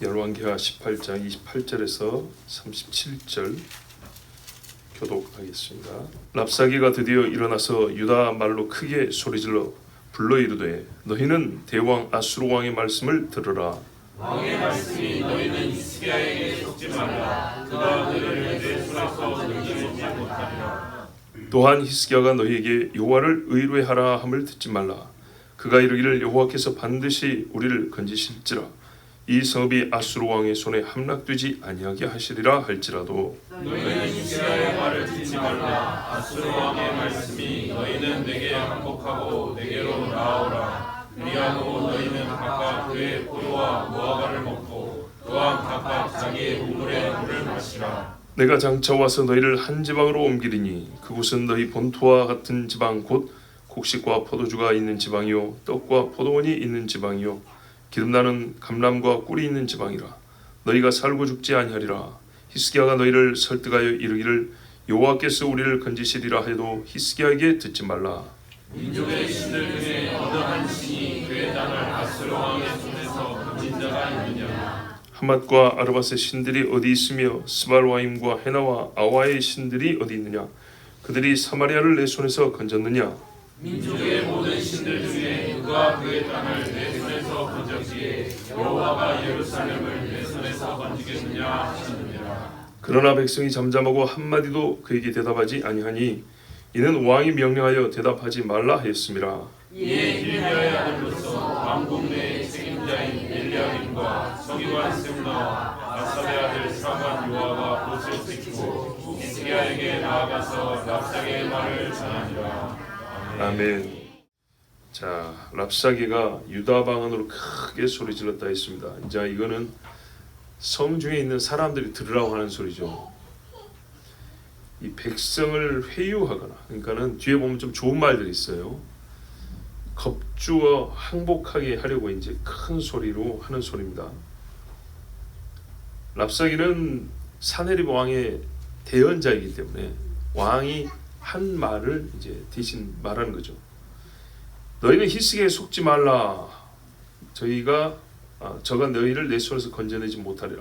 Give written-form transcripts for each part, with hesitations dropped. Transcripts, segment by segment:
열왕기하 18장 28절에서 37절 교독하겠습니다. 랍사기가 드디어 일어나서 유다 말로 크게 소리질러 불러 이르되 너희는 대왕 아수르 왕의 말씀을 들으라. 왕의 말씀이 너희는 히스기야에게 속지 말라. 그가 너희를 내 손에서 능지 못하리라. 또한 히스기야가 너희에게 여호와를 의뢰하라 함을 듣지 말라. 그가 이르기를 여호와께서 반드시 우리를 건지실지라 이 성읍이 아수르 왕의 손에 함락되지 아니하게 하시리라 할지라도 너희는 히스기야의 말을 듣지 말라. 아수르 왕의 말씀이 너희는 내게 항복하고 내게로 나아오라. 그리하고 너희는 각각 그의 포도와 무화과를 먹고 또한 각각 자기의 우물의 물을 마시라. 내가 장차 와서 너희를 한 지방으로 옮기리니 그곳은 너희 본토와 같은 지방 곧 곡식과 포도주가 있는 지방이요 떡과 포도원이 있는 지방이요 기름나는 감람과 꿀이 있는 지방이라. 너희가 살고 죽지 아니하리라. 히스기야가 너희를 설득하여 이르기를 여호와께서 우리를 건지시리라 해도 히스기야에게 듣지 말라. 민족의 신들 중에 어느 한 신이 그의 땅을 아수르 왕의 손에서 건진 자가 있느냐. 하맛과 아르밧의 신들이 어디 있으며 스발와임과 헤나와 아와의 신들이 어디 있느냐. 그들이 사마리아를 내 손에서 건졌느냐. 민족의 모든 신들 중에 누가 그의 땅을 내 손에서 건졌기에 여호와가 예루살렘을 내 손에서 건지겠느냐 하시느니라. 그러나 백성이 잠잠하고 한마디도 그에게 대답하지 아니하니 이는 왕이 명령하여 대답하지 말라 하였음이라. 이에 힐리야의 아들로서 왕궁 내 책임자인 엘리야김과 서기관 세므나와 아사랴의 아들 사관 요아가 옷을 찢고 히스기야에게 나아가서 랍사게의 말을 전하니라. 아멘. 자, 랍사게가 유다 방언으로 크게 소리 질렀다 했습니다. 이제 이거는 성 중에 있는 사람들이 들으라고 하는 소리죠. 이 백성을 회유하거나, 그러니까는 뒤에 보면 좀 좋은 말들이 있어요. 겁주어 항복하게 하려고 이제 큰 소리로 하는 소리입니다. 랍사게는 사네립 왕의 대언자이기 때문에 왕이 한 말을 이제 대신 말하는 거죠. 너희는 히스기야에 속지 말라. 저가 너희를 내 손에서 건져내지 못하리라.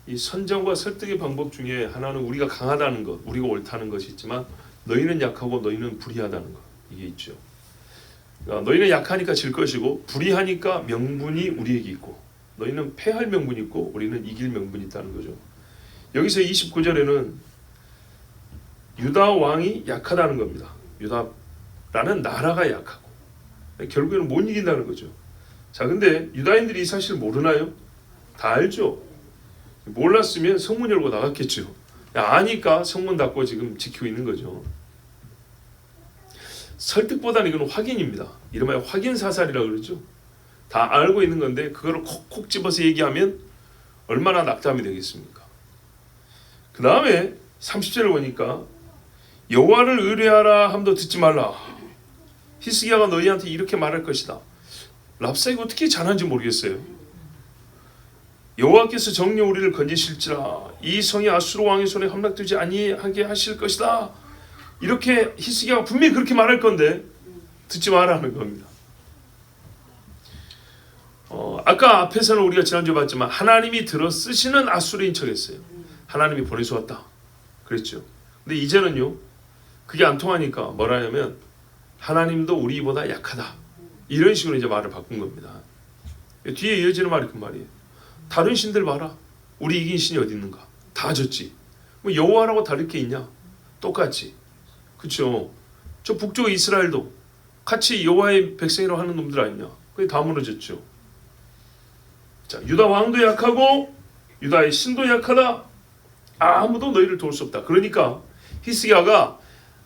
이 선정과 설득의 방법 중에 하나는 우리가 강하다는 것, 우리가 옳다는 것이 있지만 너희는 약하고 너희는 불의하다는 것, 이게 있죠. 그러니까 너희는 약하니까 질 것이고 불의하니까 명분이 우리에게 있고 너희는 패할 명분이 있고 우리는 이길 명분이 있다는 거죠. 여기서 29절에는 유다 왕이 약하다는 겁니다. 유다라는 나라가 약하고 결국에는 못 이긴다는 거죠. 자, 근데 유다인들이 이 사실 모르나요? 다 알죠. 몰랐으면 성문 열고 나갔겠죠. 아니까 성문 닫고 지금 지키고 있는 거죠. 설득보다는 이건 확인입니다. 이름하여 확인 사살이라고 그러죠. 다 알고 있는 건데 그거를 콕콕 집어서 얘기하면 얼마나 낙담이 되겠습니까? 그 다음에 30절을 보니까 여호와를 의뢰하라 함도 듣지 말라. 히스기야가 너희한테 이렇게 말할 것이다. 랍사게가 어떻게 잘하는지 모르겠어요. 여호와께서 정녕 우리를 건지실지라 이 성이 아수르 왕의 손에 함락되지 아니하게 하실 것이다. 이렇게 히스기야가 분명히 그렇게 말할 건데 듣지 말라는 겁니다. 아까 앞에서는 우리가 지난주에 봤지만 하나님이 들어 쓰시는 아수르인 척했어요. 하나님이 보내서 왔다 그랬죠. 근데 이제는요 그게 안 통하니까 뭐라 하냐면 하나님도 우리보다 약하다 이런 식으로 이제 말을 바꾼 겁니다. 뒤에 이어지는 말이 그 말이에요. 다른 신들 봐라. 우리 이긴 신이 어디 있는가? 다 졌지. 뭐 여호와라고 다를 게 있냐? 똑같지. 그렇죠. 저 북쪽 이스라엘도 같이 여호와의 백성이라고 하는 놈들 아니냐? 그게 다 무너졌죠. 자, 유다 왕도 약하고 유다의 신도 약하다. 아무도 너희를 도울 수 없다. 그러니까 히스기야가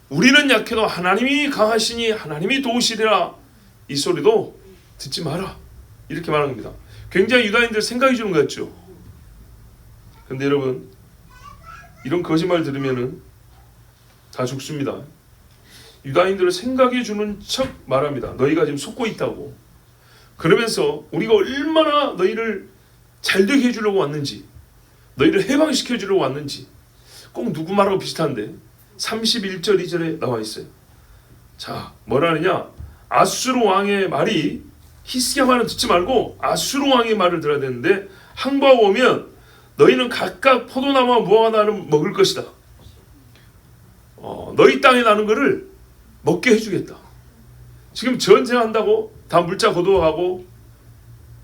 우리는 약해도 하나님이 강하시니 하나님이 도우시리라. 이 소리도 듣지 마라. 이렇게 말하는 겁니다. 굉장히 유다인들 생각해 주는 것 같죠. 근데 여러분 이런 거짓말 들으면은 다 죽습니다. 유다인들을 생각해 주는 척 말합니다. 너희가 지금 속고 있다고. 그러면서 우리가 얼마나 너희를 잘되게 해주려고 왔는지 너희를 해방시켜 주려고 왔는지 꼭 누구 말하고 비슷한데 31절 2절에 나와 있어요. 자, 뭐라 하느냐? 아수르 왕의 말이 히스기야 말은 듣지 말고 아수르 왕의 말을 들어야 되는데 항복하고 오면 너희는 각각 포도나무와 무화과나무를 먹을 것이다. 너희 땅에 나는 것을 먹게 해주겠다. 지금 전쟁한다고 다 물자 거두어가고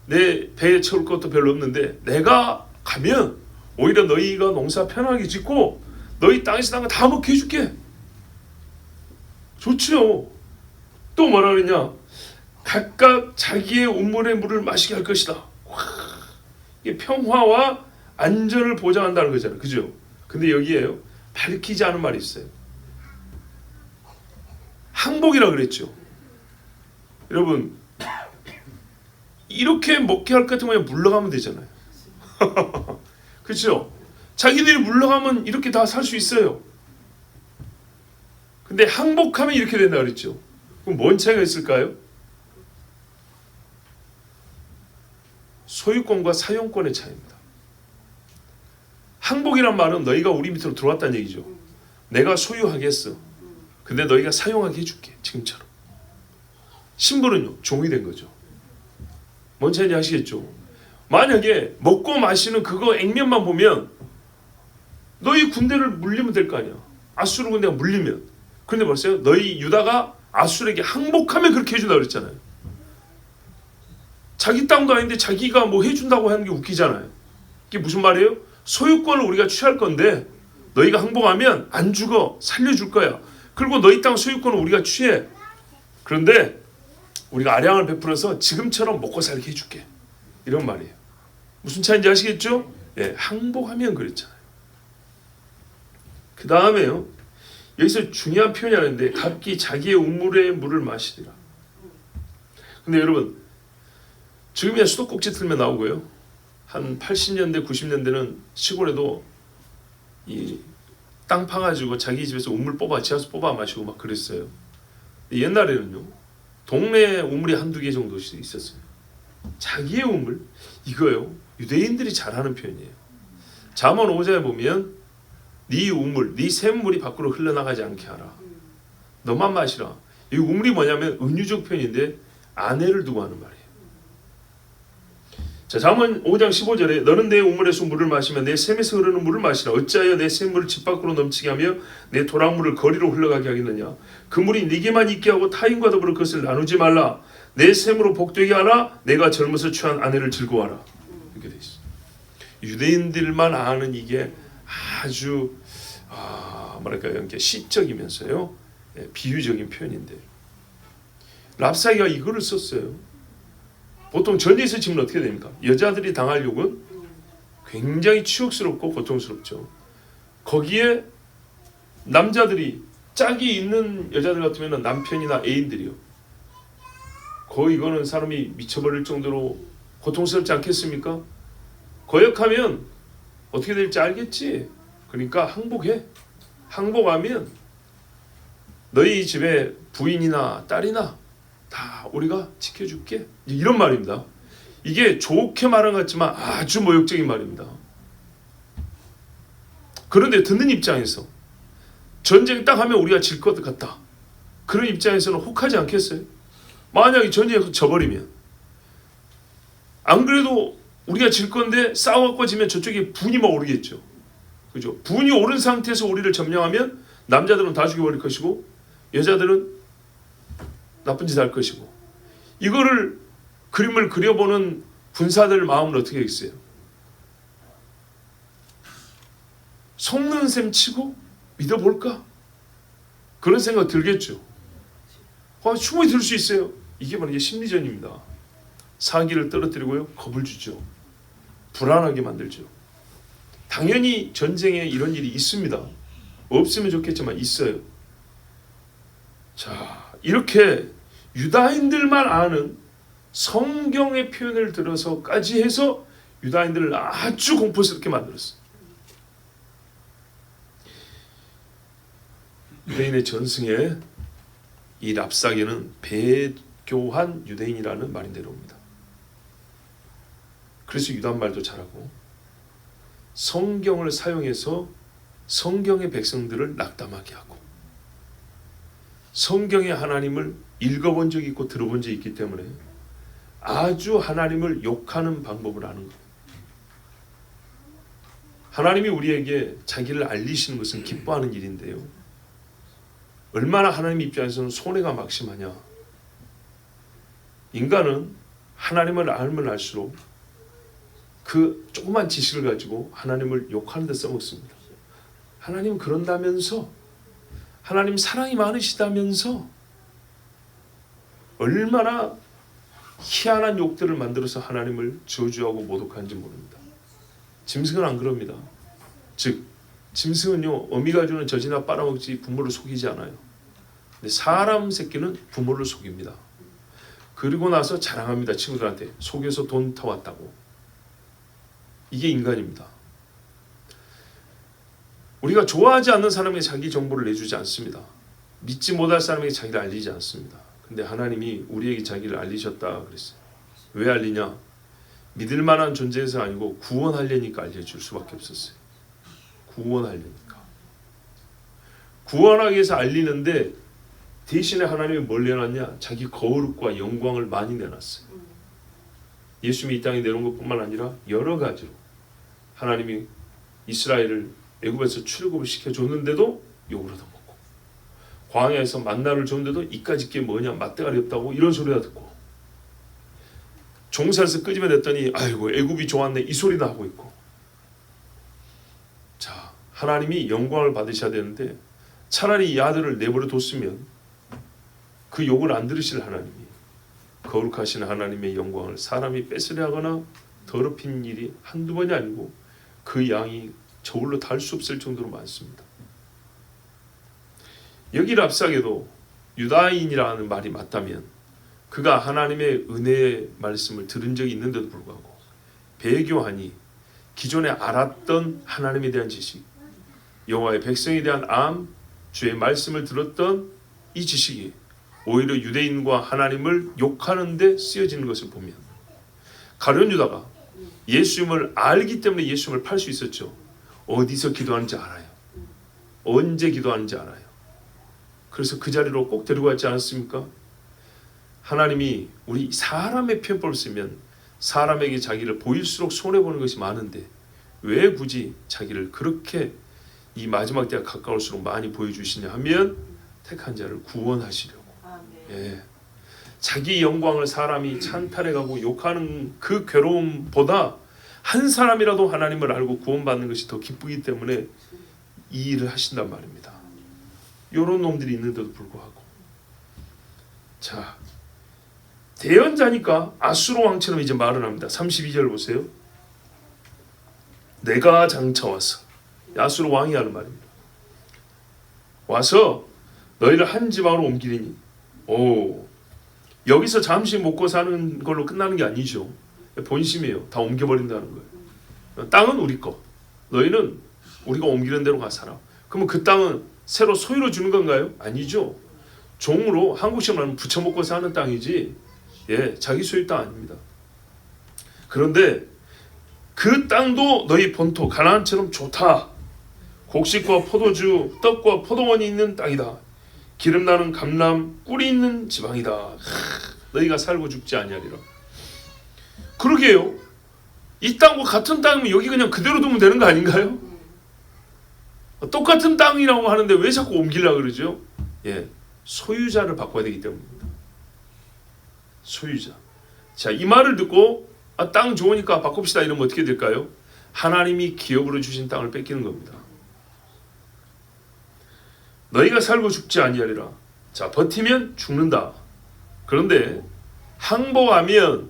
내 배에 채울 것도 별로 없는데 내가 가면 오히려 너희가 농사 편하게 짓고 너희 땅에서 난 거 다 먹게 해줄게. 좋지요. 또 뭐라 그러냐? 각각 자기의 우물의 물을 마시게 할 것이다. 와, 이게 평화와 안전을 보장한다는 거잖아요. 그죠? 근데 여기에요. 밝히지 않은 말이 있어요. 항복이라 그랬죠. 여러분, 이렇게 먹게 할 것 같으면 물러가면 되잖아요. 그렇죠? 자기들이 물러가면 이렇게 다 살 수 있어요. 근데 항복하면 이렇게 된다 그랬죠. 그럼 뭔 차이가 있을까요? 소유권과 사용권의 차이입니다. 항복이란 말은 너희가 우리 밑으로 들어왔다는 얘기죠. 내가 소유하겠어. 근데 너희가 사용하게 해줄게. 지금처럼. 신분은요, 종이 된 거죠. 뭔 차이인지 아시겠죠? 만약에 먹고 마시는 그거 액면만 보면 너희 군대를 물리면 될 거 아니야. 아수르 군대가 물리면. 그런데 벌써요, 너희 유다가 아수르에게 항복하면 그렇게 해준다 그랬잖아요. 자기 땅도 아닌데 자기가 뭐 해준다고 하는 게 웃기잖아요. 이게 무슨 말이에요? 소유권을 우리가 취할 건데 너희가 항복하면 안 죽어. 살려줄 거야. 그리고 너희 땅 소유권을 우리가 취해. 그런데 우리가 아량을 베풀어서 지금처럼 먹고 살게 해줄게. 이런 말이에요. 무슨 차이인지 아시겠죠? 예, 항복하면 그랬잖아요. 그 다음에요. 여기서 중요한 표현이 하는데 각기 자기의 우물의 물을 마시리라. 근데 여러분, 지금이야 수도꼭지 틀면 나오고요. 한 80년대, 90년대는 시골에도 이 땅 파가지고 자기 집에서 우물 뽑아, 지하수 뽑아 마시고 막 그랬어요. 옛날에는요, 동네에 우물이 한두 개 정도씩 있었어요. 자기의 우물? 이거요, 유대인들이 잘하는 표현이에요. 잠언 5장에 보면 네 우물, 네 샘물이 밖으로 흘러나가지 않게 하라. 너만 마시라. 이 우물이 뭐냐면 은유적 표현인데 아내를 두고 하는 말이에요. 자, 잠언 5장 15절에 너는 내 우물에서 물을 마시면 내 샘에서 흐르는 물을 마시라. 어찌하여 내 샘물을 집 밖으로 넘치게 하며 내 도랑물을 거리로 흘러가게 하겠느냐. 그 물이 네게만 있게 하고 타인과 더불어 그것을 나누지 말라. 내 샘으로 복되게 하라. 내가 젊어서 취한 아내를 즐거워하라. 이렇게 돼 있어요. 유대인들만 아는 이게 아주 뭐랄까요, 이렇게 시적이면서요, 비유적인 표현인데 랍사기가 이거를 썼어요. 보통 전쟁에서 지금 어떻게 됩니까? 여자들이 당할 욕은 굉장히 치욕스럽고 고통스럽죠. 거기에 남자들이 짝이 있는 여자들 같으면 남편이나 애인들이요, 거의 이거는 사람이 미쳐버릴 정도로 고통스럽지 않겠습니까? 거역하면 어떻게 될지 알겠지. 그러니까 항복해. 항복하면 너희 집에 부인이나 딸이나 다 우리가 지켜줄게. 이런 말입니다. 이게 좋게 말한 것 같지만 아주 모욕적인 말입니다. 그런데 듣는 입장에서 전쟁 딱 하면 우리가 질 것 같다. 그런 입장에서는 혹하지 않겠어요? 만약에 전쟁에서 져버리면, 안 그래도 우리가 질 건데 싸워갖고 지면 저쪽에 분이 막 오르겠죠. 그죠? 분이 오른 상태에서 우리를 점령하면 남자들은 다 죽여버릴 것이고 여자들은 나쁜 짓 할 것이고, 이거를 그림을 그려보는 군사들 마음은 어떻게 하겠어요? 속는 셈 치고 믿어볼까? 그런 생각 들겠죠. 충분히 들 수 있어요. 이게 바로 이제 심리전입니다. 사기를 떨어뜨리고요, 겁을 주죠. 불안하게 만들죠. 당연히 전쟁에 이런 일이 있습니다. 없으면 좋겠지만 있어요. 자, 이렇게 유다인들만 아는 성경의 표현을 들어서까지 해서 유다인들을 아주 공포스럽게 만들었어요. 유대인의 전승에 이 랍사게는 배교한 유대인이라는 말인대로 옵니다. 그래서 유다말도 잘하고 성경을 사용해서 성경의 백성들을 낙담하게 하고 성경의 하나님을 읽어본 적이 있고 들어본 적이 있기 때문에 아주 하나님을 욕하는 방법을 아는 거예요. 하나님이 우리에게 자기를 알리시는 것은 기뻐하는 일인데요. 얼마나 하나님 입장에서는 손해가 막심하냐. 인간은 하나님을 알면 알수록 그 조그만 지식을 가지고 하나님을 욕하는 데 써먹습니다. 하나님 그런다면서, 하나님 사랑이 많으시다면서 얼마나 희한한 욕들을 만들어서 하나님을 저주하고 모독하는지 모릅니다. 짐승은 안 그럽니다. 즉 짐승은요, 어미가 주는 젖이나 빨아먹지 부모를 속이지 않아요. 근데 사람 새끼는 부모를 속입니다. 그리고 나서 자랑합니다. 친구들한테 속여서 돈 타왔다고. 이게 인간입니다. 우리가 좋아하지 않는 사람에게 자기 정보를 내주지 않습니다. 믿지 못할 사람에게 자기를 알리지 않습니다. 근데 하나님이 우리에게 자기를 알리셨다 그랬어요. 왜 알리냐? 믿을 만한 존재에서 아니고 구원하려니까 알려줄 수밖에 없었어요. 구원하려니까. 구원하기 위해서 알리는데 대신에 하나님이 뭘 내놨냐? 자기 거룩과 영광을 많이 내놨어요. 예수님이 이 땅에 내놓은 것뿐만 아니라 여러 가지로 하나님이 이스라엘을 애굽에서 출애굽을 시켜줬는데도 욕을 얻어먹고, 광야에서 만나를 줬는데도 이까짓 게 뭐냐, 맛대가리 없다고 이런 소리나 듣고, 종살에서 끄집어냈더니 아이고 애굽이 좋았네 이 소리나 하고 있고. 자, 하나님이 영광을 받으셔야 되는데 차라리 이 아들을 내버려 뒀으면 그 욕을 안 들으실 하나님이, 거룩하신 하나님의 영광을 사람이 뺏으려 하거나 더럽힌 일이 한두 번이 아니고 그 양이 저울로 달 수 없을 정도로 많습니다. 여기 랍사게도 유다인이라는 말이 맞다면 그가 하나님의 은혜의 말씀을 들은 적이 있는데도 불구하고 배교하니 기존에 알았던 하나님에 대한 지식, 여호와의 백성에 대한 암, 주의 말씀을 들었던 이 지식이 오히려 유대인과 하나님을 욕하는 데 쓰여지는 것을 보면, 가룟 유다가 예수님을 알기 때문에 예수님을 팔 수 있었죠. 어디서 기도하는지 알아요. 언제 기도하는지 알아요. 그래서 그 자리로 꼭 데리고 갔지 않았습니까? 하나님이 우리 사람의 편법을 쓰면 사람에게 자기를 보일수록 손해보는 것이 많은데 왜 굳이 자기를 그렇게 이 마지막 때가 가까울수록 많이 보여주시냐 하면 택한 자를 구원하시려고. 예. 자기 영광을 사람이 찬탈해가고 욕하는 그 괴로움보다 한 사람이라도 하나님을 알고 구원받는 것이 더 기쁘기 때문에 이 일을 하신단 말입니다. 이런 놈들이 있는데도 불구하고, 자, 대언자니까 아수르 왕처럼 이제 말을 합니다. 32절 보세요. 내가 장차 와서, 아수르 왕이 하는 말입니다. 와서 너희를 한 지방으로 옮기리니, 여기서 잠시 먹고 사는 걸로 끝나는 게 아니죠. 본심이에요. 다 옮겨버린다는 거예요. 땅은 우리 거, 너희는 우리가 옮기는 대로 가 살아. 그러면 그 땅은 새로 소유로 주는 건가요? 아니죠. 종으로, 한국식으로 말하면 부쳐먹고 사는 땅이지, 예, 자기 소유 땅 아닙니다. 그런데 그 땅도 너희 본토 가나안처럼 좋다. 곡식과 포도주, 떡과 포도원이 있는 땅이다. 기름나는 감람, 꿀이 있는 지방이다. 너희가 살고 죽지 아니하리라. 그러게요. 이 땅과 같은 땅이면 여기 그냥 그대로 두면 되는 거 아닌가요? 똑같은 땅이라고 하는데 왜 자꾸 옮기려고 그러죠? 예, 소유자를 바꿔야 되기 때문입니다. 소유자. 자, 이 말을 듣고 땅 좋으니까 바꿉시다 이러면 어떻게 될까요? 하나님이 기업으로 주신 땅을 뺏기는 겁니다. 너희가 살고 죽지 아니하리라. 자, 버티면 죽는다. 그런데 항복하면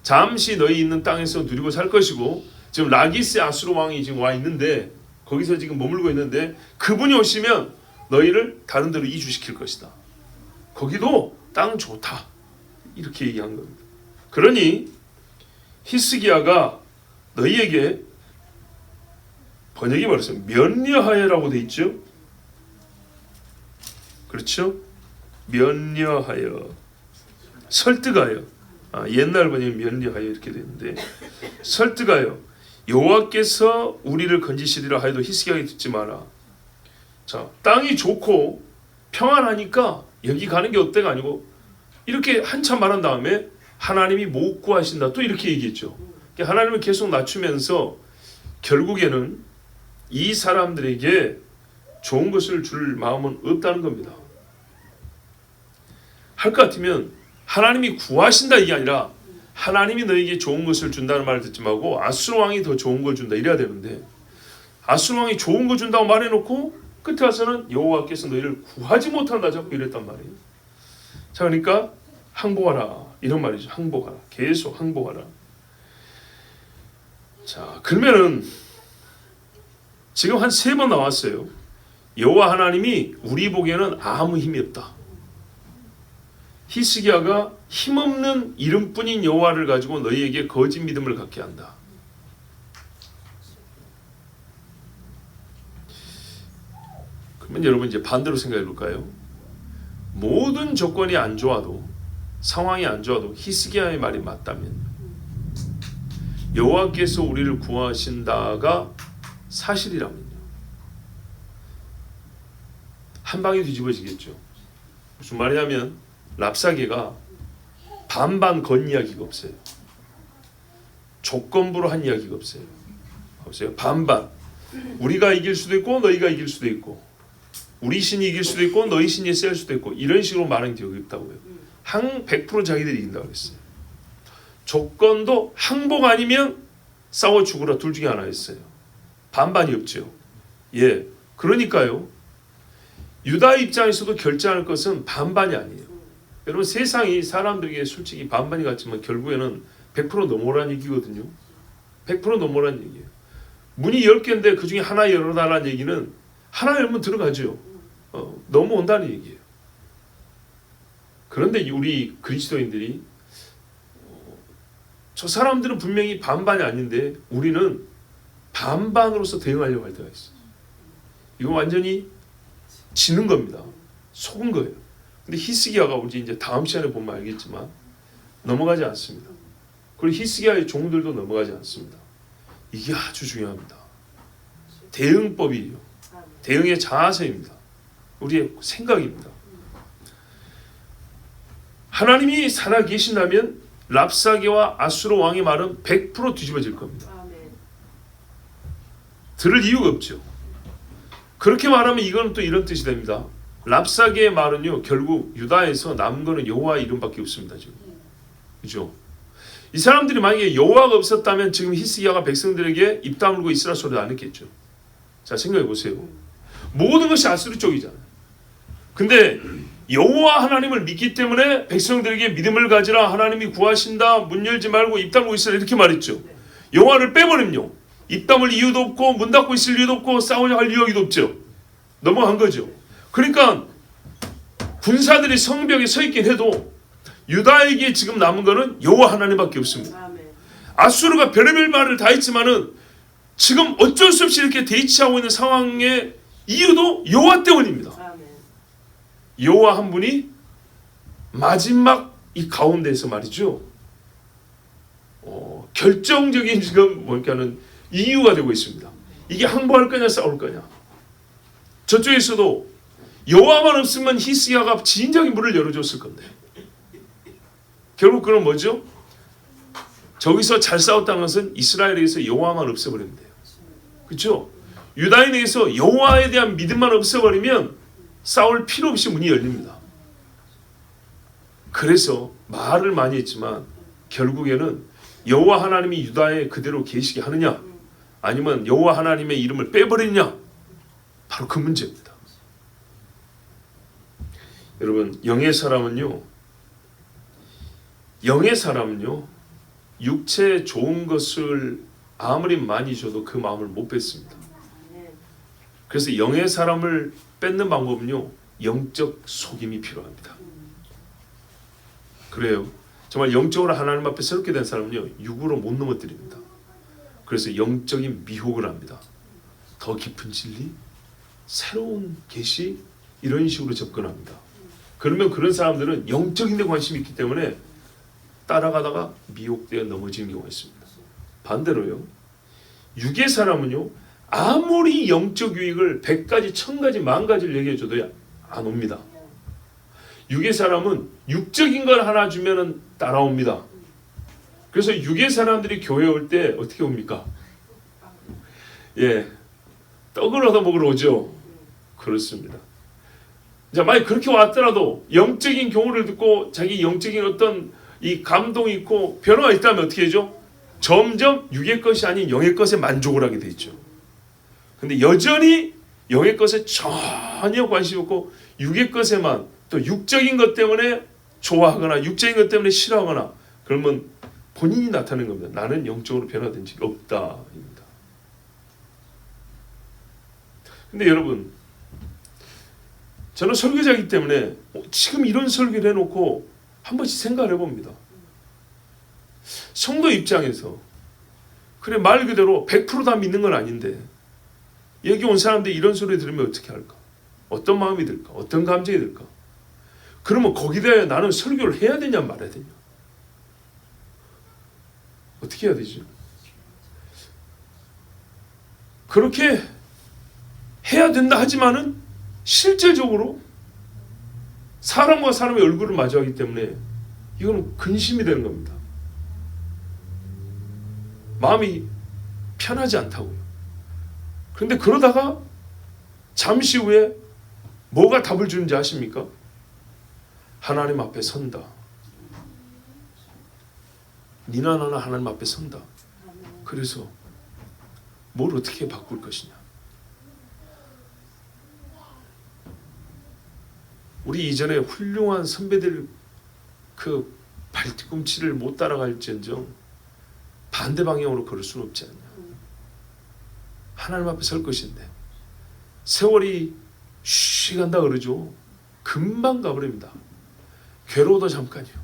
잠시 너희 있는 땅에서 누리고 살 것이고, 지금 라기스 아수르 왕이 지금 와 있는데 거기서 지금 머물고 있는데 그분이 오시면 너희를 다른 데로 이주시킬 것이다. 거기도 땅 좋다. 이렇게 얘기한 겁니다. 그러니 히스기야가 너희에게, 번역이 말해서 면려하여라고 돼 있죠. 그렇죠? 면려하여, 설득하여. 옛날 번역이 면려하여 이렇게 되는데, 설득하여 여호와께서 우리를 건지시리라 하여도 히스기야에게 듣지 마라. 자, 땅이 좋고 평안하니까 여기 가는 게 어때가 아니고 이렇게 한참 말한 다음에 하나님이 못 구하신다. 또 이렇게 얘기했죠. 그러니까 하나님을 계속 낮추면서 결국에는 이 사람들에게 좋은 것을 줄 마음은 없다는 겁니다. 할 것 같으면 하나님이 구하신다 이게 아니라 하나님이 너에게 좋은 것을 준다는 말을 듣지 말고 아수르 왕이 더 좋은 걸 준다 이래야 되는데, 아수르 왕이 좋은 거 준다고 말해놓고 끝에 와서는 여호와께서 너희를 구하지 못한다 자꾸 이랬단 말이에요. 자, 그러니까 항복하라 이런 말이죠. 항복하라. 계속 항복하라. 자, 그러면은 지금 한 3번 나왔어요. 여호와 하나님이 우리 보기에는 아무 힘이 없다. 히스기야가 힘없는 이름뿐인 여호와를 가지고 너희에게 거짓 믿음을 갖게 한다. 그러면 여러분 이제 반대로 생각해 볼까요? 모든 조건이 안 좋아도, 상황이 안 좋아도 히스기야의 말이 맞다면, 여호와께서 우리를 구하신다가 사실이라면요, 한 방에 뒤집어지겠죠. 무슨 말이냐면 랍사게가 반반 건 이야기가 없어요. 조건부로 한 이야기가 없어요. 없어요. 반반. 우리가 이길 수도 있고 너희가 이길 수도 있고, 우리 신이 이길 수도 있고 너희 신이 셀 수도 있고, 이런 식으로 말한 적이 없다고요. 100% 자기들이 이긴다고 했어요. 조건도 항복 아니면 싸워 죽으라 둘 중에 하나였어요. 반반이 없죠. 예, 그러니까요, 유다 입장에서도 결정할 것은 반반이 아니에요. 여러분, 세상이 사람들에게 솔직히 반반이 같지만 결국에는 100% 넘어라는 얘기거든요. 100% 넘어라는 얘기예요. 문이 10개인데 그 중에 하나 열어달라는 얘기는 하나 열면 들어가죠. 넘어온다는 얘기예요. 그런데 우리 그리스도인들이 저 사람들은 분명히 반반이 아닌데 우리는 반반으로서 대응하려고 할 때가 있어요. 이거 완전히 지는 겁니다. 속은 거예요. 근데 히스기야가 우리 이제 다음 시간에 보면 알겠지만 넘어가지 않습니다. 그리고 히스기야의 종들도 넘어가지 않습니다. 이게 아주 중요합니다. 대응법이에요. 대응의 자세입니다. 우리의 생각입니다. 하나님이 살아 계신다면 랍사게와 아수르 왕의 말은 100% 뒤집어질 겁니다. 들을 이유가 없죠. 그렇게 말하면 이건 또 이런 뜻이 됩니다. 랍사게의 말은요, 결국 유다에서 남은 거는 여호와 이름밖에 없습니다. 지금, 그죠? 이 사람들이 만약에 여호와가 없었다면 지금 히스기야가 백성들에게 입 다물고 있으라 소리도 안 했겠죠. 자, 생각해 보세요. 모든 것이 아수르 쪽이잖아요. 근데 여호와 하나님을 믿기 때문에 백성들에게 믿음을 가지라, 하나님이 구하신다, 문 열지 말고 입 다물고 있으라 이렇게 말했죠. 여호와를 빼버리면요, 입 다물 이유도 없고 문 닫고 있을 이유도 없고 싸우려 할 이유도 없죠. 넘어간 거죠. 그러니까 군사들이 성벽에 서 있긴 해도 유다에게 지금 남은 거는 여호와 하나님밖에 없습니다. 아수르가 별의별 말을 다 했지만은 지금 어쩔 수 없이 이렇게 대치하고 있는 상황의 이유도 여호와 때문입니다. 여호와 한 분이 마지막 이 가운데에서 말이죠, 결정적인 지금 뭐냐는 이유가 되고 있습니다. 이게 항복할 거냐 싸울 거냐. 저쪽에서도 여호와만 없으면 히스기야가 진작에 문을 열어줬을 건데, 결국 그건 뭐죠? 저기서 잘 싸웠다는 것은 이스라엘에서 여호와만 없애버린대요. 그렇죠? 유다인에게서 여호와에 대한 믿음만 없애버리면 싸울 필요 없이 문이 열립니다. 그래서 말을 많이 했지만 결국에는 여호와 하나님이 유다에 그대로 계시게 하느냐 아니면 여호와 하나님의 이름을 빼버리느냐, 바로 그 문제입니다. 여러분, 영의 사람은요 육체에 좋은 것을 아무리 많이 줘도 그 마음을 못 뺏습니다. 그래서 영의 사람을 뺏는 방법은요, 영적 속임이 필요합니다. 그래요. 정말 영적으로 하나님 앞에 새롭게 된 사람은요, 육으로 못 넘어뜨립니다. 그래서 영적인 미혹을 합니다. 더 깊은 진리, 새로운 계시, 이런 식으로 접근합니다. 그러면 그런 사람들은 영적인 데 관심이 있기 때문에 따라가다가 미혹되어 넘어지는 경우가 있습니다. 반대로요, 육의 사람은요, 아무리 영적 유익을 100가지, 1000가지, 10,000가지를 얘기해줘도 안 옵니다. 육의 사람은 육적인 걸 하나 주면은 따라옵니다. 그래서 육의 사람들이 교회 올 때 어떻게 옵니까? 예, 떡을 얻어 먹으러 오죠. 그렇습니다. 자, 만약 그렇게 왔더라도 영적인 교훈을 듣고 자기 영적인 어떤 이 감동이 있고 변화가 있다면 어떻게 하죠? 점점 육의 것이 아닌 영의 것에 만족을 하게 돼 있죠. 근데 여전히 영의 것에 전혀 관심이 없고 육의 것에만, 또 육적인 것 때문에 좋아하거나 육적인 것 때문에 싫어하거나, 그러면 본인이 나타낸 겁니다. 나는 영적으로 변화된 적이 없다입니다. 근데 여러분, 저는 설교자이기 때문에 지금 이런 설교를 해놓고 한 번씩 생각을 해봅니다. 성도 입장에서 그래, 말 그대로 100% 다 믿는 건 아닌데 여기 온 사람들이 이런 소리 들으면 어떻게 할까? 어떤 마음이 들까? 어떤 감정이 들까? 그러면 거기다 나는 설교를 해야 되냐 말아야 되냐? 어떻게 해야 되지? 그렇게 해야 된다 하지만은 실제적으로 사람과 사람의 얼굴을 마주하기 때문에 이거는 근심이 되는 겁니다. 마음이 편하지 않다고요. 그런데 그러다가 잠시 후에 뭐가 답을 주는지 아십니까? 하나님 앞에 선다. 니나 나나 하나님 앞에 선다. 그래서 뭘 어떻게 바꿀 것이냐? 우리 이전에 훌륭한 선배들 그 발뒤꿈치를 못 따라갈지언정 반대 방향으로 걸을 수는 없지 않냐. 하나님 앞에 설 것인데 세월이 쉬 간다 그러죠. 금방 가버립니다. 괴로워도 잠깐이요.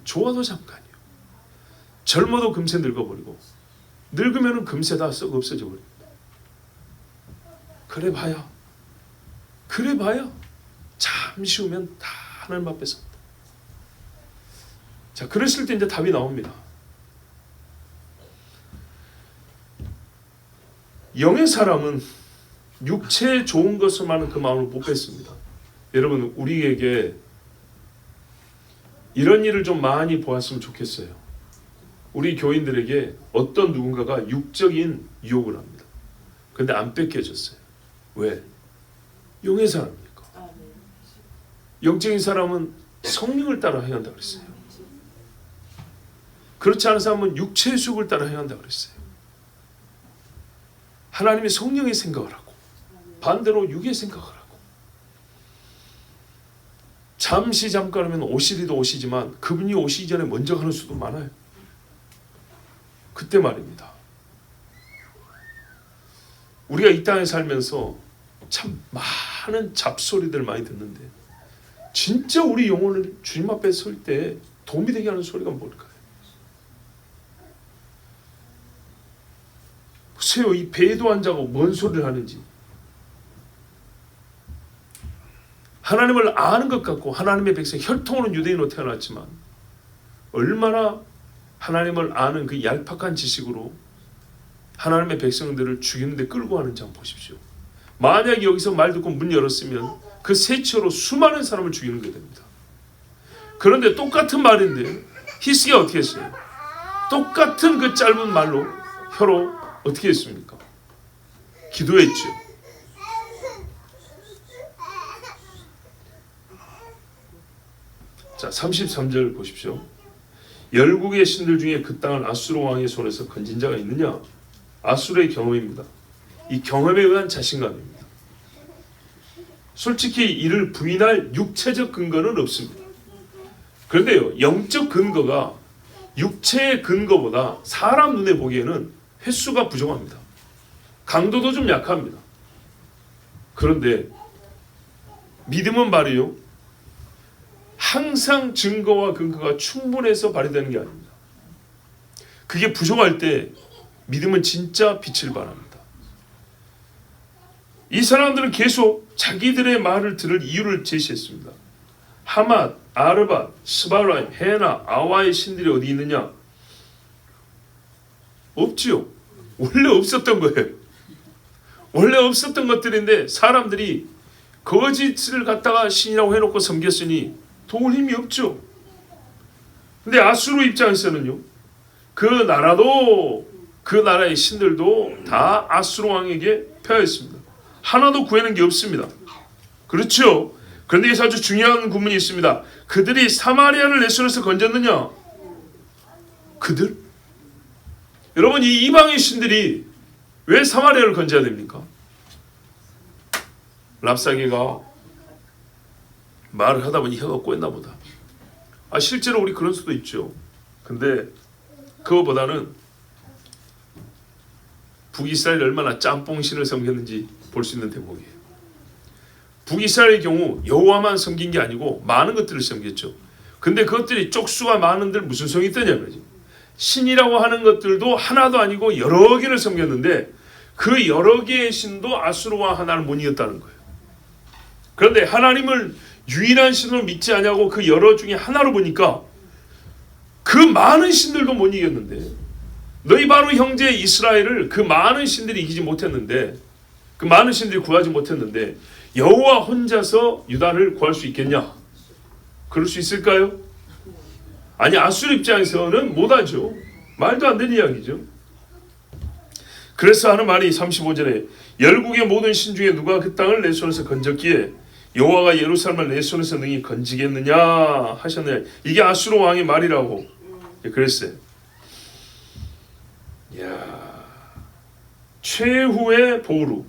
좋아도 잠깐이요. 젊어도 금세 늙어버리고 늙으면 금세 다 썩 없어져 버립니다. 그래 봐야 잠시 후면 다 하나님 앞에 선다. 자, 그랬을 때 이제 답이 나옵니다. 영의 사람은 육체에 좋은 것을만은 그 마음을 못 뺐습니다. 여러분, 우리에게 이런 일을 좀 많이 보았으면 좋겠어요. 우리 교인들에게 어떤 누군가가 육적인 유혹을 합니다. 근데 안 뺏겨졌어요. 왜? 영의 사람이니까. 영적인 사람은 성령을 따라 해야 한다고 그랬어요. 그렇지 않은 사람은 육체의 수욕을 따라 해야 한다고 그랬어요. 하나님이 성령의 생각을 하고 반대로 육의 생각을 하고, 잠깐 하면 오시리도 오시지만 그분이 오시기 전에 먼저 가는 수도 많아요. 그때 말입니다. 우리가 이 땅에 살면서 참 많은 잡소리들 많이 듣는데 진짜 우리 영혼을 주님 앞에 설 때 도움이 되게 하는 소리가 뭘까요? 보세요. 이 배도 안 자고 뭔 소리를 하는지. 하나님을 아는 것 같고 하나님의 백성, 혈통으로는 유대인으로 태어났지만 얼마나 하나님을 아는 그 얄팍한 지식으로 하나님의 백성들을 죽이는 데 끌고 가는지 한번 보십시오. 만약 여기서 말 듣고 문 열었으면 그 세치로 수많은 사람을 죽이는 게 됩니다. 그런데 똑같은 말인데 히스기야가 어떻게 했어요? 똑같은 그 짧은 말로 혀로 어떻게 했습니까? 기도했죠. 자, 33절 보십시오. 열국의 신들 중에 그 땅을 아수르 왕의 손에서 건진 자가 있느냐? 아수르의 경험입니다. 이 경험에 의한 자신감입니다. 솔직히 이를 부인할 육체적 근거는 없습니다. 그런데요, 영적 근거가 육체의 근거보다 사람 눈에 보기에는 횟수가 부족합니다. 강도도 좀 약합니다. 그런데 믿음은 말이요, 항상 증거와 근거가 충분해서 발휘되는 게 아닙니다. 그게 부족할 때 믿음은 진짜 빛을 발합니다. 이 사람들은 계속 자기들의 말을 들을 이유를 제시했습니다. 하맛, 아르밧, 스발라임, 헤나, 아와의 신들이 어디 있느냐? 없지요. 원래 없었던 거예요. 원래 없었던 것들인데 사람들이 거짓을 갖다가 신이라고 해놓고 섬겼으니 도울 힘이 없죠. 근데 아수르 입장에서는요, 그 나라도 그 나라의 신들도 다 아수르 왕에게 패하였습니다. 하나도 구해낸 게 없습니다. 그렇죠? 그런데 여기서 아주 중요한 구문이 있습니다. 그들이 사마리아를 내 손에서 건졌느냐? 그들? 여러분, 이 이방의 신들이 왜 사마리아를 건져야 됩니까? 랍사게가 말을 하다 보니 혀가 꼬였나 보다. 실제로 우리 그럴 수도 있죠. 근데 그거보다는 북이스라엘이 얼마나 짬뽕신을 섬겼는지 볼 수 있는 대목이에요. 북이스라엘의 경우 여호와만 섬긴 게 아니고 많은 것들을 섬겼죠. 근데 그것들이 쪽수가 많은들 무슨 소용이 있더냐 그러지. 신이라고 하는 것들도 하나도 아니고 여러 개를 섬겼는데 그 여러 개의 신도 아수르와 하나를 못 이겼다는 거예요. 그런데 하나님을 유일한 신으로 믿지 않냐고 그 여러 중에 하나로 보니까 그 많은 신들도 못 이겼는데, 너희 바로 형제 이스라엘을 그 많은 신들이 이기지 못했는데, 그 많은 신들이 구하지 못했는데 여호와 혼자서 유다를 구할 수 있겠냐? 그럴 수 있을까요? 아니, 아수르 입장에서는 못하죠. 말도 안 되는 이야기죠. 그래서 하는 말이 35절에 열국의 모든 신 중에 누가 그 땅을 내 손에서 건졌기에 여호와가 예루살렘을 내 손에서 능히 건지겠느냐 하셨느냐. 이게 아수르 왕의 말이라고 그랬어요. 이야, 최후의 보루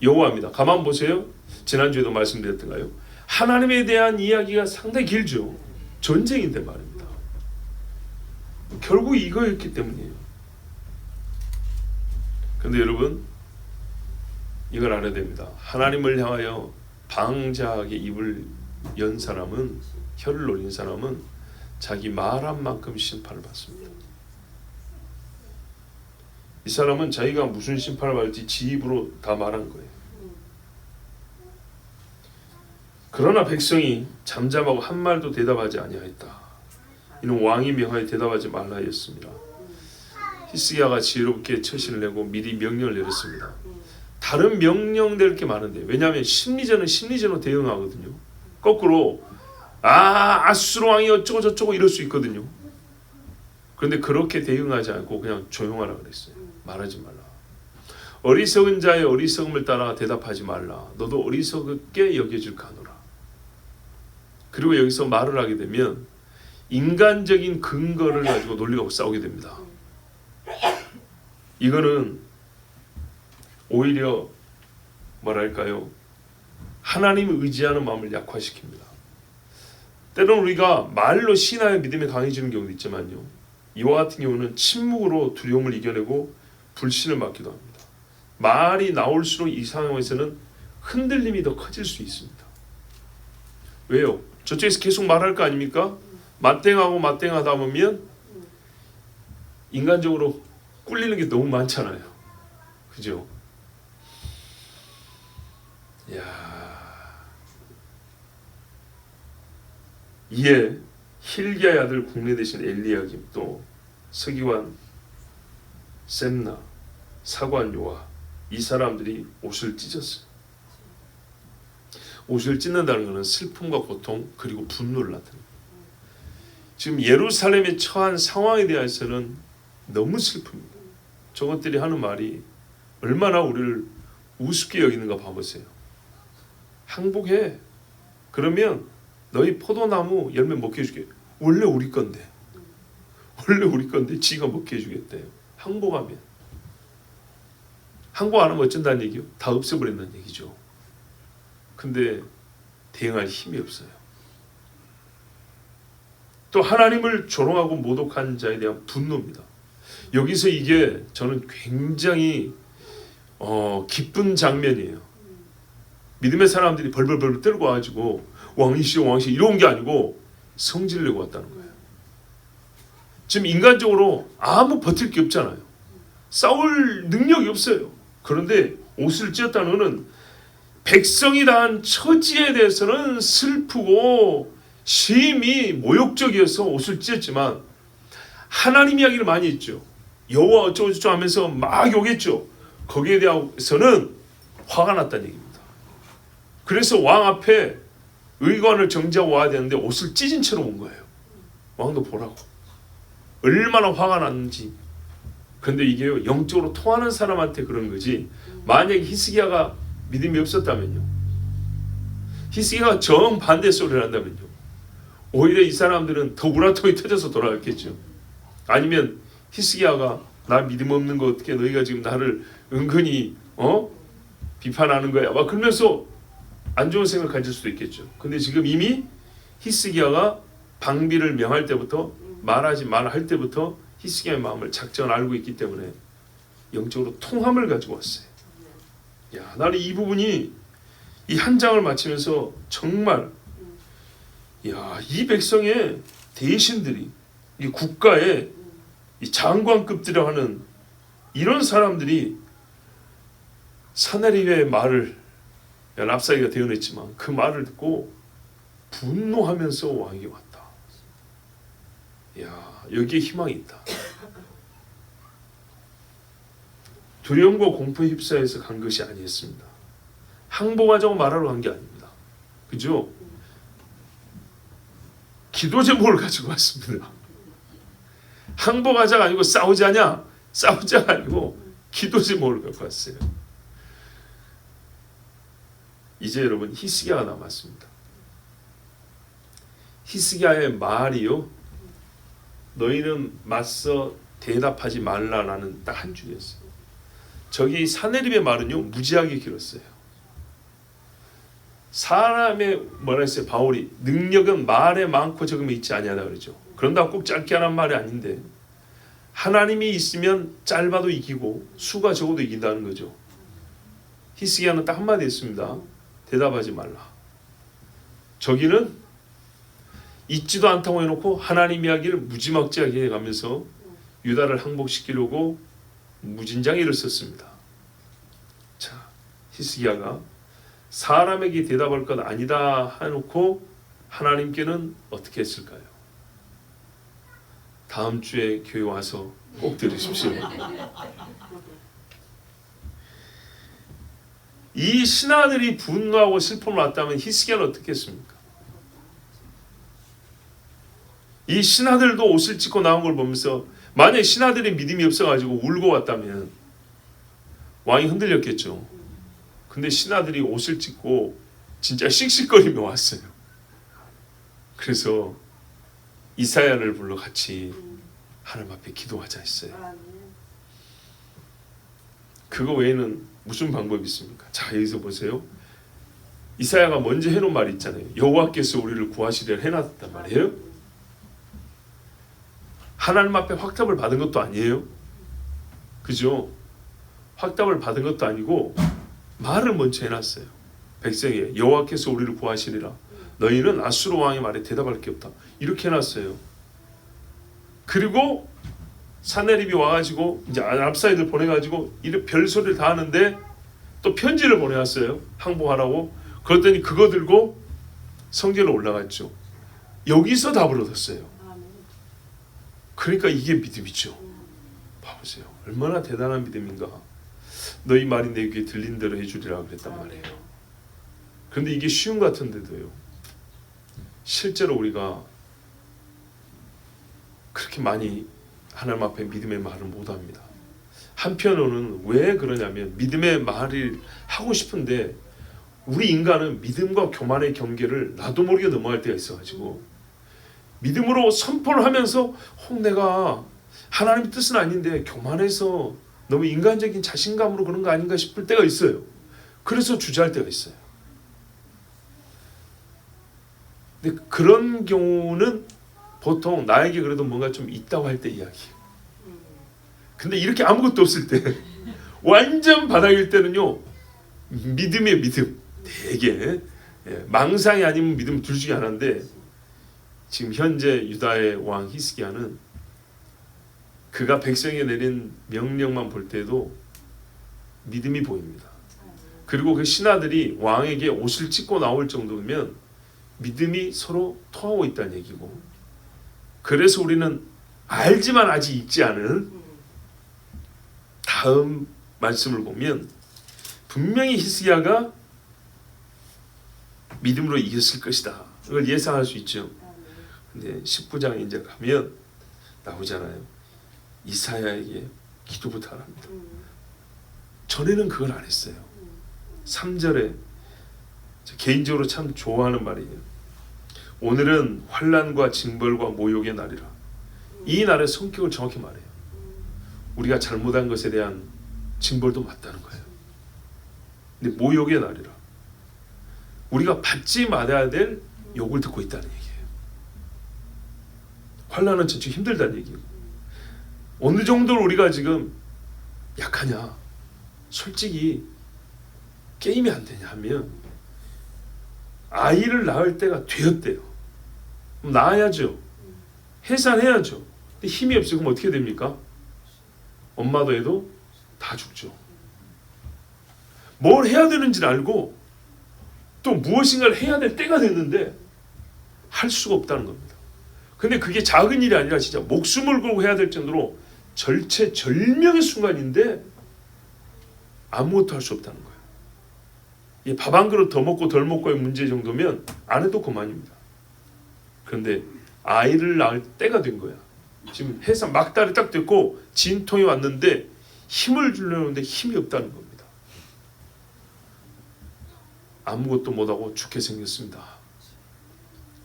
여호와입니다. 가만 보세요. 지난주에도 말씀드렸던가요? 하나님에 대한 이야기가 상당히 길죠. 전쟁인데 말입니다. 결국 이거였기 때문이에요. 근데 여러분, 이걸 알아야 됩니다. 하나님을 향하여 방자하게 입을 연 사람은, 혀를 놀린 사람은 자기 말한 만큼 심판을 받습니다. 이 사람은 자기가 무슨 심판을 받을지 지 입으로 다 말한 거예요. 그러나 백성이 잠잠하고 한 말도 대답하지 아니하였다. 이는 왕이 명하여 대답하지 말라 하였습니다. 히스기야가 지혜롭게 처신을 내고 미리 명령을 내렸습니다. 다른 명령 될 게 많은데, 왜냐하면 심리전은 심리전으로 대응하거든요. 거꾸로 아수르 왕이 어쩌고 저쩌고 이럴 수 있거든요. 그런데 그렇게 대응하지 않고 그냥 조용하라 그랬어요. 말하지 말라. 어리석은 자의 어리석음을 따라 대답하지 말라. 너도 어리석게 여겨질까 하노라. 그리고 여기서 말을 하게 되면 인간적인 근거를 가지고 논리하고 싸우게 됩니다. 이거는 오히려 뭐랄까요, 하나님을 의지하는 마음을 약화시킵니다. 때로는 우리가 말로 신하여 믿음이 강해지는 경우도 있지만요, 이와 같은 경우는 침묵으로 두려움을 이겨내고 불신을 막기도 합니다. 말이 나올수록 이 상황에서는 흔들림이 더 커질 수 있습니다. 왜요? 저쪽에서 계속 말할 거 아닙니까? 맞대응하고 맞대응하다 보면 인간적으로 꿀리는 게 너무 많잖아요. 그죠? 이야. 이에 힐기야의 아들 국내 대신 엘리야김, 또 서기관 셈나, 사관 요아, 이 사람들이 옷을 찢었어요. 옷을 찢는다는 것은 슬픔과 고통 그리고 분노를 나타냅니다. 지금 예루살렘에 처한 상황에 대해서는 너무 슬픕니다. 저것들이 하는 말이 얼마나 우리를 우습게 여기는가 봐보세요. 항복해. 그러면 너희 포도나무 열매 먹게 해주게. 원래 우리 건데 지가 먹게 해주겠대요. 항복하면. 항복 안 하면 어쩐다는 얘기요? 다 없애버린다는 얘기죠. 근데 대응할 힘이 없어요. 또 하나님을 조롱하고 모독한 자에 대한 분노입니다. 여기서 이게 저는 굉장히 기쁜 장면이에요. 믿음의 사람들이 벌벌벌 떨고 와가지고 왕이시여 왕이시여 이런 게 아니고 성질내고 왔다는 거예요. 지금 인간적으로 아무 버틸 게 없잖아요. 싸울 능력이 없어요. 그런데 옷을 찢었다는 것은 백성이 당한 처지에 대해서는 슬프고 심히 모욕적이어서 옷을 찢었지만 하나님 이야기를 많이 했죠. 여호와 어쩌고 저쩌고 하면서 막 욕했죠. 거기에 대해서는 화가 났다는 얘기입니다. 그래서 왕 앞에 의관을 정지하고 와야 되는데 옷을 찢은 채로 온 거예요. 왕도 보라고. 얼마나 화가 났는지. 근데 이게요, 영적으로 통하는 사람한테 그런 거지. 만약에 히스기야가 믿음이 없었다면요, 히스기야가 정반대 소리를 한다면요, 오히려 이 사람들은 더 우라통이 터져서 돌아갔겠죠. 아니면 히스기야가 나 믿음 없는 거 어떻게 너희가 지금 나를 은근히 비판하는 거야 막 그러면서 안 좋은 생각 가질 수도 있겠죠. 근데 지금 이미 히스기야가 방비를 명할 때부터, 말하지 말아 할 때부터 히스기야의 마음을 작전 알고 있기 때문에 영적으로 통함을 가지고 왔어요. 야, 나는 이 부분이 이 한 장을 마치면서 정말, 야, 이 백성의 대신들이, 이 국가의 이 장관급들이라고 하는 이런 사람들이 사내립의 말을, 랍사이가 대언했지만 그 말을 듣고 분노하면서 왕이 왔다. 야, 여기에 희망이 있다. 두려움과 공포에 휩싸여서 간 것이 아니었습니다. 항복하자고 말하러 간 게 아닙니다. 그죠? 기도 제목을 가지고 왔습니다. 항복하자가 아니고 싸우자냐? 싸우자가 아니고 기도 제목을 갖고 왔어요. 이제 여러분 히스기야가 남았습니다. 히스기야의 말이요, 너희는 맞서 대답하지 말라라는 딱 한 줄이었어요. 저기 사내립의 말은요, 무지하게 길었어요. 사람의 뭐라 했어요? 바울이 능력은 말에 많고 적음에 있지 아니하다 그러죠. 그런다고 꼭 짧게 하란 말이 아닌데, 하나님이 있으면 짧아도 이기고 수가 적어도 이긴다는 거죠. 히스기야는 딱 한마디 했습니다. 대답하지 말라. 저기는 있지도 않다고 해놓고 하나님 이야기를 무지막지하게 해가면서 유다를 항복시키려고 무진장 애를 썼습니다. 자, 히스기야가 사람에게 대답할 것 아니다 해놓고 하나님께는 어떻게 했을까요? 다음 주에 교회 와서 꼭 들으십시오. 이 신하들이 분노하고 슬픔을 왔다면 히스기야는 어떻게 했습니까? 이 신하들도 옷을 찢고 나온 걸 보면서 만약에 신하들이 믿음이 없어가지고 울고 왔다면 왕이 흔들렸겠죠. 근데 신하들이 옷을 찢고 진짜 씩씩거리며 왔어요. 그래서 이사야를 불러 같이 하나님 앞에 기도하자 했어요. 그거 외에는 무슨 방법이 있습니까? 자, 여기서 보세요. 이사야가 먼저 해놓은 말이 있잖아요. 여호와께서 우리를 구하시려 해놨단 말이에요. 하나님 앞에 확답을 받은 것도 아니에요. 그죠? 확답을 받은 것도 아니고 말을 먼저 해놨어요. 백성에게 여호와께서 우리를 구하시리라. 너희는 아수르 왕의 말에 대답할 게 없다. 이렇게 해놨어요. 그리고 사내립이 와가지고 이제 랍사이들 보내가지고 이런 별소리를 다 하는데 또 편지를 보내왔어요. 항복하라고. 그랬더니 그거 들고 성전에 올라갔죠. 여기서 답을 얻었어요. 그러니까 이게 믿음이죠. 봐보세요. 얼마나 대단한 믿음인가. 너희 말이 내 귀에 들린 대로 해주리라 그랬단 말이에요. 그런데 이게 쉬운 것 같은데도요, 실제로 우리가 그렇게 많이 하나님 앞에 믿음의 말을 못합니다. 한편으로는 왜 그러냐면 믿음의 말을 하고 싶은데 우리 인간은 믿음과 교만의 경계를 나도 모르게 넘어갈 때가 있어가지고 믿음으로 선포를 하면서 내가 하나님의 뜻은 아닌데 교만해서 너무 인간적인 자신감으로 그런 거 아닌가 싶을 때가 있어요. 그래서 주저할 때가 있어요. 근데 그런 경우는 보통 나에게 그래도 뭔가 좀 있다고 할 때 이야기예요. 근데 이렇게 아무것도 없을 때 완전 바닥일 때는요, 믿음의 믿음 되게 망상이 아니면 믿음 둘 중에 하나인데, 지금 현재 유다의 왕 히스기야는 그가 백성에 내린 명령만 볼 때도 믿음이 보입니다. 그리고 그 신하들이 왕에게 옷을 찢고 나올 정도면 믿음이 서로 통하고 있다는 얘기고, 그래서 우리는 알지만 아직 읽지 않은 다음 말씀을 보면 분명히 히스기야가 믿음으로 이겼을 것이다. 이걸 예상할 수 있죠. 근데 19장에 이제 가면 나오잖아요. 이사야에게 기도부터 하랍니다. 전에는 그걸 안 했어요. 3절에 개인적으로 참 좋아하는 말이에요. 오늘은 환난과 징벌과 모욕의 날이라. 이 날의 성격을 정확히 말해요. 우리가 잘못한 것에 대한 징벌도 맞다는 거예요. 근데 모욕의 날이라. 우리가 받지 말아야 될 욕을 듣고 있다는 얘기예요. 환난은 진짜 힘들다는 얘기예요. 어느 정도로 우리가 지금 약하냐? 솔직히 게임이 안 되냐 하면 아이를 낳을 때가 되었대요. 그럼 낳아야죠. 해산해야죠. 근데 힘이 없으면 그럼 어떻게 됩니까? 엄마도 애도 다 죽죠. 뭘 해야 되는지를 알고 또 무엇인가를 해야 될 때가 됐는데 할 수가 없다는 겁니다. 근데 그게 작은 일이 아니라 진짜 목숨을 걸고 해야 될 정도로 절체절명의 순간인데 아무것도 할 수 없다는 거예요. 밥 한 그릇 더 먹고 덜 먹고의 문제 정도면 안 해도 그만입니다. 그런데 아이를 낳을 때가 된 거야. 지금 해산 막달이 딱 됐고 진통이 왔는데 힘을 주려는데 힘이 없다는 겁니다. 아무것도 못하고 죽게 생겼습니다.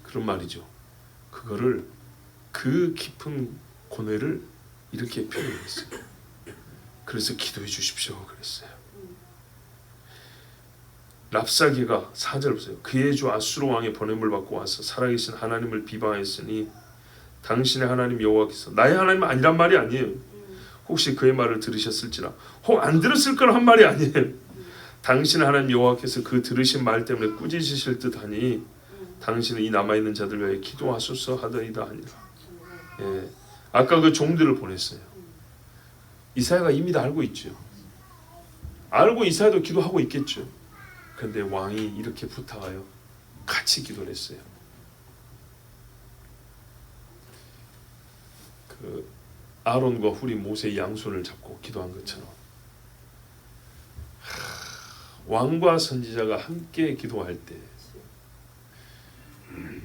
그런 말이죠. 그거를 그 깊은 고뇌를 이렇게 표현했어요. 그래서 기도해 주십시오 그랬어요. 랍사게가 4절 보세요. 그의 주 아수르 왕의 보냄을 받고 와서 살아계신 하나님을 비방하였으니 당신의 하나님 여호와께서 나의 하나님 아니란 말이 아니에요. 혹시 그의 말을 들으셨을지라. 혹 안 들었을 거라 한 말이 아니에요. 당신의 하나님 여호와께서 그 들으신 말 때문에 꾸짖으실 듯하니 당신은 이 남아있는 자들 위하여 기도하소서 하더이다 하니라. 예. 아까 그 종들을 보냈어요. 이사야가 이미 다 알고 있죠. 알고 이사야도 기도하고 있겠죠. 그런데 왕이 이렇게 부탁하여 같이 기도를 했어요. 그 아론과 훌이 모세의 양손을 잡고 기도한 것처럼 왕과 선지자가 함께 기도할 때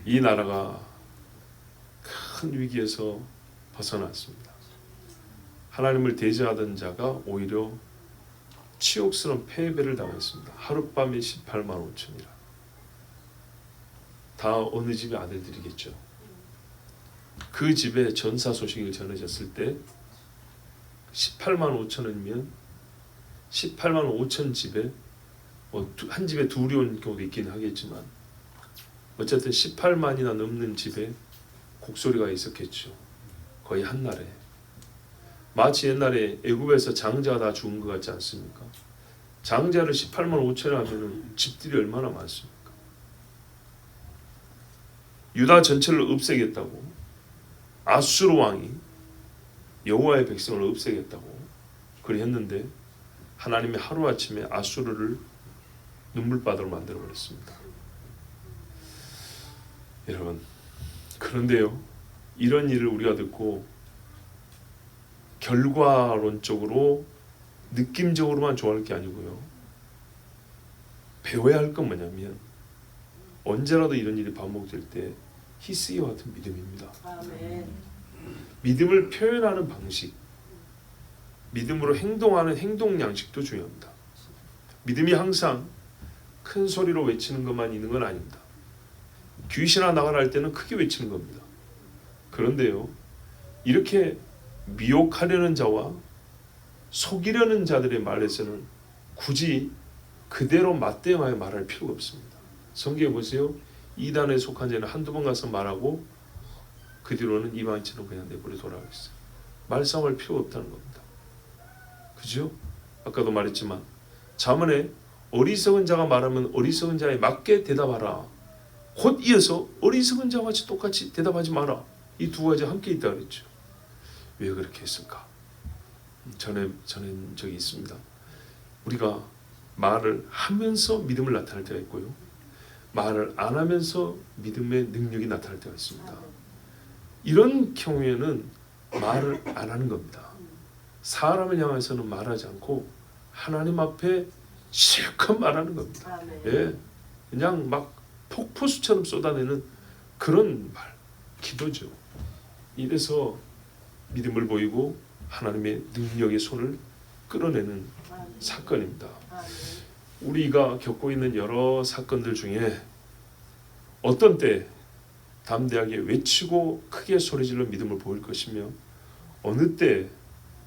이 나라가 큰 위기에서 벗어났습니다. 하나님을 대적하던 자가 오히려 치욕스러운 패배를 당했습니다. 하룻밤에 18만 5천이라. 다 어느 집의 아들들이겠죠. 그 집에 전사 소식이 전해졌을 때 18만 5천이면 18만 5천 집에 한 집에 둘이 온 경우도 있긴 하겠지만 어쨌든 18만이나 넘는 집에 곡소리가 있었겠죠. 거의 한날에. 마치 옛날에 애굽에서 장자가 다 죽은 것 같지 않습니까? 장자를 18만 5천에 하면 집들이 얼마나 많습니까? 유다 전체를 없애겠다고 아수르 왕이 여호와의 백성을 없애겠다고 그리 했는데 하나님이 하루아침에 아수르를 눈물바다로 만들어버렸습니다. 여러분, 그런데요, 이런 일을 우리가 듣고 결과론적으로 느낌적으로만 좋아할 게 아니고요, 배워야 할 건 뭐냐면 언제라도 이런 일이 반복될 때 히스기와 같은 믿음입니다. 아멘. 믿음을 표현하는 방식, 믿음으로 행동하는 행동 양식도 중요합니다. 믿음이 항상 큰 소리로 외치는 것만 있는 건 아닙니다. 귀신아 나가라 할 때는 크게 외치는 겁니다. 그런데요, 이렇게 미혹하려는 자와 속이려는 자들의 말에서는 굳이 그대로 맞대응하여 말할 필요가 없습니다. 성경에 보세요. 이단에 속한 자는 한두 번 가서 말하고 그 뒤로는 이방인처럼 그냥 내버려 돌아가겠어요. 말싸움할 필요가 없다는 겁니다. 그죠? 아까도 말했지만 잠언에 어리석은 자가 말하면 어리석은 자에 맞게 대답하라. 곧 이어서 어리석은 자와 같이 똑같이 대답하지 마라. 이 두 가지가 함께 있다 그랬죠. 왜 그렇게 했을까? 전에 적이 있습니다. 우리가 말을 하면서 믿음을 나타낼 때가 있고요, 말을 안 하면서 믿음의 능력이 나타날 때가 있습니다. 이런 경우에는 말을 안 하는 겁니다. 사람을 향해서는 말하지 않고 하나님 앞에 실컷 말하는 겁니다. 예, 그냥 막 폭포수처럼 쏟아내는 그런 말, 기도죠. 이래서 믿음을 보이고 하나님의 능력의 손을 끌어내는 사건입니다. 우리가 겪고 있는 여러 사건들 중에 어떤 때 담대하게 외치고 크게 소리질러 믿음을 보일 것이며 어느 때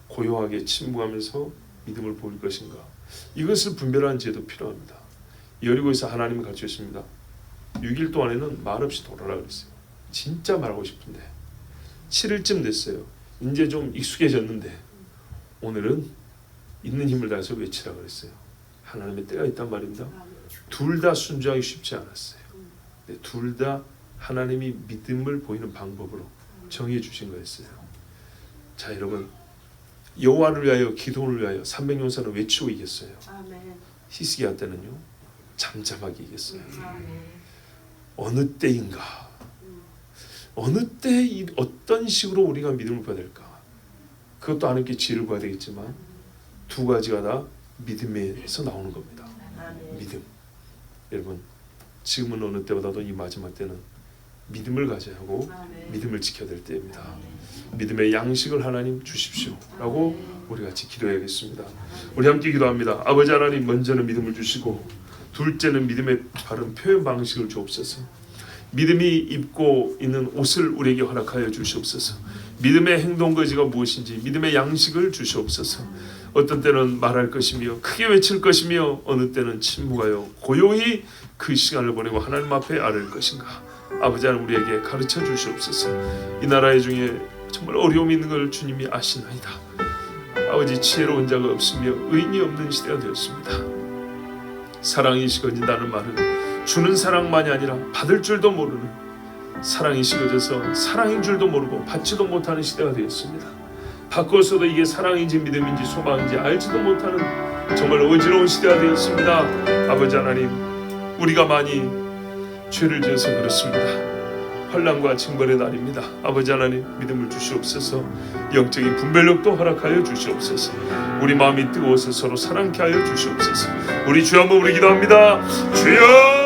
고요하게 침묵하면서 믿음을 보일 것인가, 이것을 분별하는 지혜도 필요합니다. 여리고에서 하나님이 가르치셨습니다. 6일 동안에는 말없이 돌아라 그랬어요. 진짜 말하고 싶은데 7일쯤 됐어요. 이제 좀 익숙해졌는데 오늘은 있는 힘을 다해서 외치라 그랬어요. 하나님의 때가 있단 말입니다. 둘 다 순종하기 쉽지 않았어요. 둘 다 하나님이 믿음을 보이는 방법으로 정해 주신 거였어요. 자, 여러분, 여호와를 위하여 기도를 위하여 300용사는 외치고 이겼어요. 히스기야 때는요 잠잠하게 이겼어요. 어느 때인가, 어느 때 어떤 식으로 우리가 믿음을 봐야 될까, 그것도 하나님께 지혜를 구해야 되겠지만 두 가지가 다 믿음에서 나오는 겁니다. 믿음. 여러분, 지금은 어느 때보다도 이 마지막 때는 믿음을 가져야 하고 믿음을 지켜야 될 때입니다. 믿음의 양식을 하나님 주십시오 라고 우리 같이 기도해야겠습니다. 우리 함께 기도합니다. 아버지 하나님, 먼저는 믿음을 주시고 둘째는 믿음의 바른 표현 방식을 주옵소서. 믿음이 입고 있는 옷을 우리에게 허락하여 주시옵소서. 믿음의 행동 거지가 무엇인지 믿음의 양식을 주시옵소서. 어떤 때는 말할 것이며 크게 외칠 것이며 어느 때는 침묵하여 고요히 그 시간을 보내고 하나님 앞에 아뢰을 것인가, 아버지 하나님 우리에게 가르쳐 주시옵소서. 이 나라의 중에 정말 어려움이 있는 걸 주님이 아시나이다. 아버지, 지혜로운 자가 없으며 의인이 없는 시대가 되었습니다. 사랑이 식어진다는 말은 주는 사랑만이 아니라 받을 줄도 모르는, 사랑이 식어져서 사랑인 줄도 모르고 받지도 못하는 시대가 되었습니다. 바꿔서도 이게 사랑인지 믿음인지 소망인지 알지도 못하는 정말 어지러운 시대가 되었습니다. 아버지 하나님, 우리가 많이 죄를 지어서 그렇습니다. 환난과 징벌의 날입니다. 아버지 하나님, 믿음을 주시옵소서. 영적인 분별력도 허락하여 주시옵소서. 우리 마음이 뜨거워서 서로 사랑케 하여 주시옵소서. 우리 주 한번 우리 기도합니다. 주여!